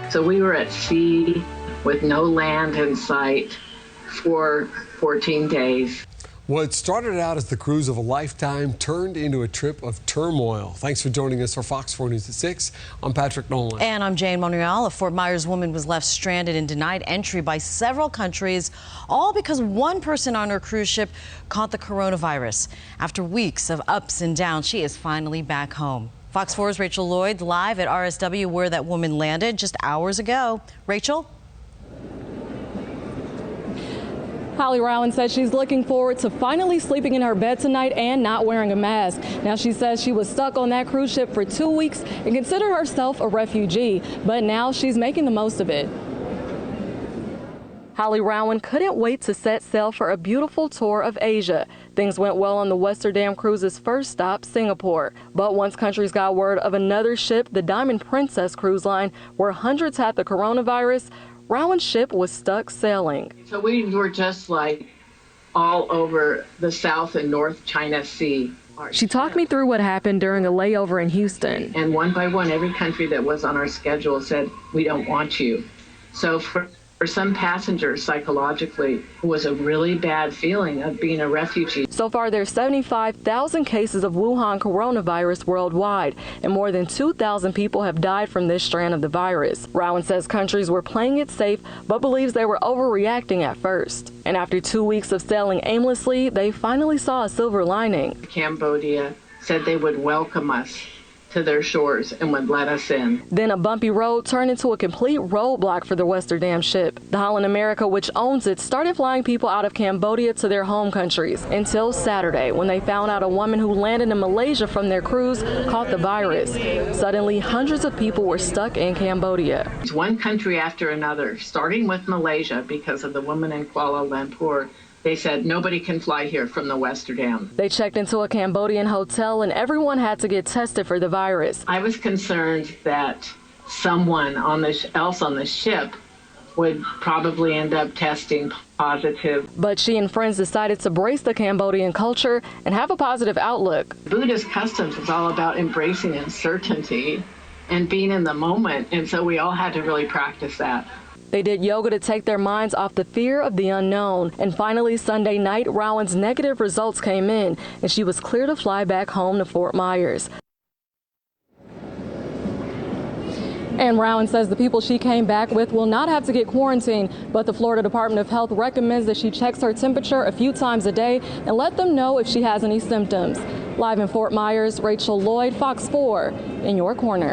So we were at sea with no land in sight for 14 days. What started out as the cruise of a lifetime turned into a trip of turmoil. Thanks for joining us for Fox 4 News at 6. I'm Patrick Nolan. And I'm Jane Monreal. A Fort Myers woman was left stranded and denied entry by several countries, all because one person on her cruise ship caught the coronavirus. After weeks of ups and downs, she is finally back home. Fox 4's Rachel Lloyd live at RSW where that woman landed just hours ago. Rachel? Holley Rauen said she's looking forward to finally sleeping in her bed tonight and not wearing a mask. Now, she says she was stuck on that cruise ship for 2 weeks and considered herself a refugee, but now she's making the most of it. Holley Rauen couldn't wait to set sail for a beautiful tour of Asia. Things went well on the Westerdam Cruise's first stop, Singapore. But once countries got word of another ship, the Diamond Princess cruise line, where hundreds had the coronavirus, Rauen's ship was stuck sailing. So we were just like all over the South and North China Sea. She talked me through what happened during a layover in Houston. And one by one, every country that was on our schedule said, we don't want you. So for some passengers, psychologically, it was a really bad feeling of being a refugee. So far, there's 75,000 cases of Wuhan coronavirus worldwide, and more than 2,000 people have died from this strand of the virus. Rauen says countries were playing it safe, but believes they were overreacting at first. And after 2 weeks of sailing aimlessly, they finally saw a silver lining. Cambodia said they would welcome us to their shores and would let us in. Then a bumpy road turned into a complete roadblock for the Westerdam ship. The Holland America, which owns it, started flying people out of Cambodia to their home countries until Saturday, when they found out a woman who landed in Malaysia from their cruise caught the virus. Suddenly, hundreds of people were stuck in Cambodia. It's one country after another, starting with Malaysia because of the woman in Kuala Lumpur. They said nobody can fly here from the Westerdam. They checked into a Cambodian hotel and everyone had to get tested for the virus. I was concerned that someone else on the ship would probably end up testing positive. But she and friends decided to brace the Cambodian culture and have a positive outlook. Buddhist customs is all about embracing uncertainty and being in the moment, and so we all had to really practice that. They did yoga to take their minds off the fear of the unknown. And finally, Sunday night, Rauen's negative results came in, and she was clear to fly back home to Fort Myers. And Rauen says the people she came back with will not have to get quarantined, but the Florida Department of Health recommends that she checks her temperature a few times a day and let them know if she has any symptoms. Live in Fort Myers, Rachel Lloyd, Fox 4, in your corner.